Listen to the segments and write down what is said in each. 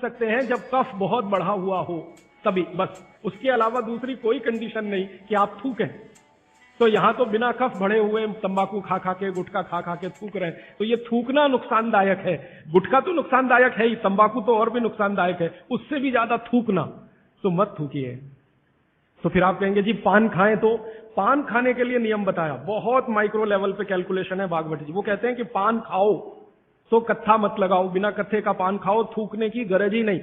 सकते हैं जब कफ बहुत बढ़ा हुआ हो, तभी, बस। उसके अलावा दूसरी कोई कंडीशन नहीं कि आप थूकें। तो यहां तो बिना कफ बढ़े हुए तंबाकू खा खा के, गुटखा खा खा के थूक रहे हैं, तो ये थूकना नुकसानदायक है। गुटखा तो नुकसानदायक है ही, तंबाकू तो और भी नुकसानदायक है, उससे भी ज्यादा थूकना, तो मत थूकिए। तो फिर आप कहेंगे जी पान खाएं, तो पान खाने के लिए नियम बताया, बहुत माइक्रो लेवल पे कैलकुलेशन है भागवत जी। वो कहते हैं कि पान खाओ तो कत्था मत लगाओ, बिना कत्थे का पान खाओ, थूकने की गरज ही नहीं,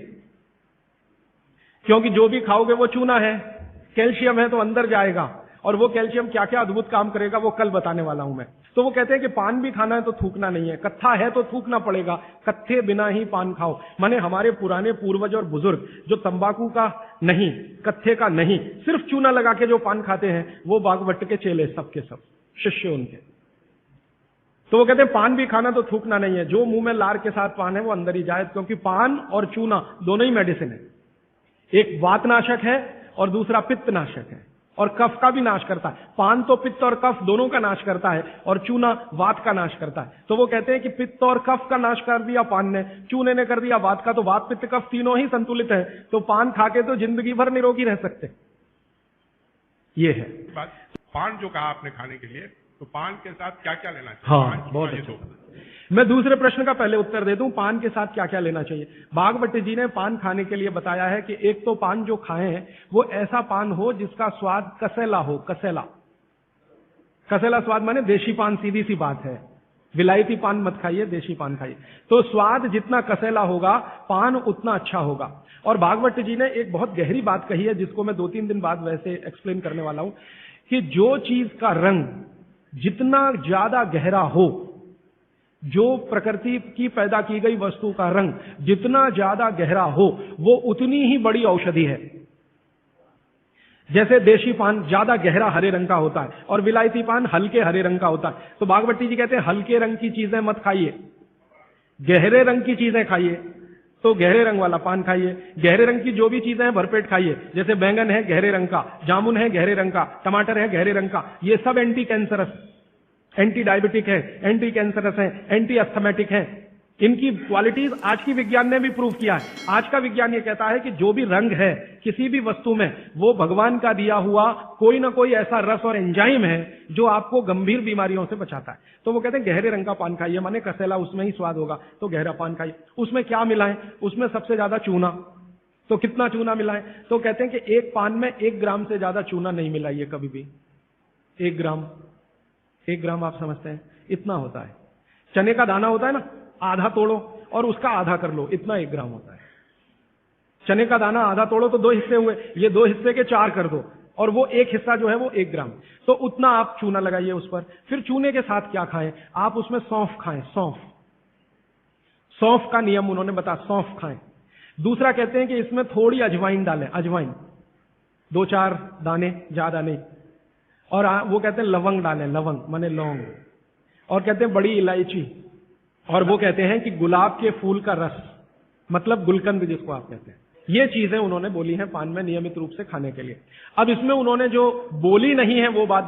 क्योंकि जो भी खाओगे वो चूना है, कैल्शियम है तो अंदर जाएगा, और वो कैल्शियम क्या क्या अद्भुत काम करेगा वो कल बताने वाला हूं मैं। तो वो कहते हैं कि पान भी खाना है तो थूकना नहीं है, कत्था है तो थूकना पड़ेगा, कत्थे बिना ही पान खाओ। माने हमारे पुराने पूर्वज और बुजुर्ग जो तंबाकू का नहीं, कत्थे का नहीं, सिर्फ चूना लगा के जो पान खाते हैं, वो बागवट के चेले सब के सब शिष्य उनके। तो वो कहते हैं पान भी खाना तो थूकना नहीं है, जो मुंह में लार के साथ पान है वो अंदर ही जाए, क्योंकि पान और चूना दोनों ही मेडिसिन है। एक वातनाशक है और दूसरा पित्तनाशक है, और कफ का भी नाश करता है। पान तो पित्त और कफ दोनों का नाश करता है, और चूना वात का नाश करता है। तो वो कहते हैं कि पित्त और कफ का नाश कर दिया पान ने, चूने ने कर दिया वात का, तो वात पित्त कफ तीनों ही संतुलित है, तो पान खाके तो जिंदगी भर निरोगी रह सकते। ये है पान जो कहा आपने खाने के लिए, तो पान के साथ क्या क्या लेना चाहिए? हाँ, बहुत अच्छा। मैं दूसरे प्रश्न का पहले उत्तर दे दूं, पान के साथ क्या क्या लेना चाहिए। भागवत जी ने पान खाने के लिए बताया है कि एक तो पान जो खाएं वो ऐसा पान हो जिसका स्वाद कसेला हो। कसेला, कसेला स्वाद माने देशी पान, सीधी सी बात है। विलायती पान मत खाइए, देशी पान खाइए। तो स्वाद जितना कसेला होगा, पान उतना अच्छा होगा। और भागवत जी ने एक बहुत गहरी बात कही है, जिसको मैं 2-3 दिन बाद वैसे एक्सप्लेन करने वाला हूं, कि जो चीज का रंग जितना ज्यादा गहरा हो, जो प्रकृति की पैदा की गई वस्तु का रंग जितना ज्यादा गहरा हो, वो उतनी ही बड़ी औषधि है। जैसे देशी पान ज्यादा गहरा हरे रंग का होता है और विलायती पान हल्के हरे रंग का होता है। तो भागवती जी कहते हैं हल्के रंग की चीजें मत खाइए, गहरे रंग की चीजें खाइए। तो गहरे रंग वाला पान खाइए, गहरे रंग की जो भी चीजें हैं भरपेट खाइए। जैसे बैंगन है गहरे रंग का, जामुन है गहरे रंग का, टमाटर है गहरे रंग का, ये सब एंटी कैंसरस, एंटी डायबिटिक है, एंटी कैंसरस है, एंटी अस्थमेटिक है। इनकी क्वालिटीज आज की विज्ञान ने भी प्रूव किया है। आज का विज्ञान ये कहता है कि जो भी रंग है किसी भी वस्तु में, वो भगवान का दिया हुआ कोई ना कोई ऐसा रस और एंजाइम है जो आपको गंभीर बीमारियों से बचाता है। तो वो कहते हैं गहरे रंग का पान खाइए, माने कसेला उसमें ही स्वाद होगा, तो गहरा पान खाइए। उसमें क्या मिलाएं? उसमें सबसे ज्यादा चूना। तो कितना चूना मिलाएं? तो कहते हैं कि एक पान में 1 ग्राम से ज्यादा चूना नहीं मिलाइए कभी भी। 1 ग्राम, 1 ग्राम आप समझते हैं इतना होता है। चने का दाना होता है ना, आधा तोड़ो और उसका आधा कर लो, इतना 1 ग्राम होता है। चने का दाना आधा तोड़ो तो 2 हिस्से हुए, ये 2 हिस्से के 4 कर दो, और वो 1 हिस्सा जो है वो 1 ग्राम। तो उतना आप चूना लगाइए उस पर। फिर चूने के साथ क्या खाएं? आप उसमें सौंफ खाएं, सौंफ। सौंफ का नियम उन्होंने बताया, सौंफ खाएं। दूसरा कहते हैं कि इसमें थोड़ी अजवाइन डालें, अजवाइन 2-4 दाने, ज्यादा नहीं। और वो कहते हैं लवंग डालें, लवंग माने लौंग। और कहते हैं बड़ी इलायची। और वो कहते हैं कि गुलाब के फूल का रस, मतलब गुलकंद जिसको आप कहते हैं। ये चीजें उन्होंने बोली हैं पान में नियमित रूप से खाने के लिए। अब इसमें उन्होंने जो बोली नहीं है वो बात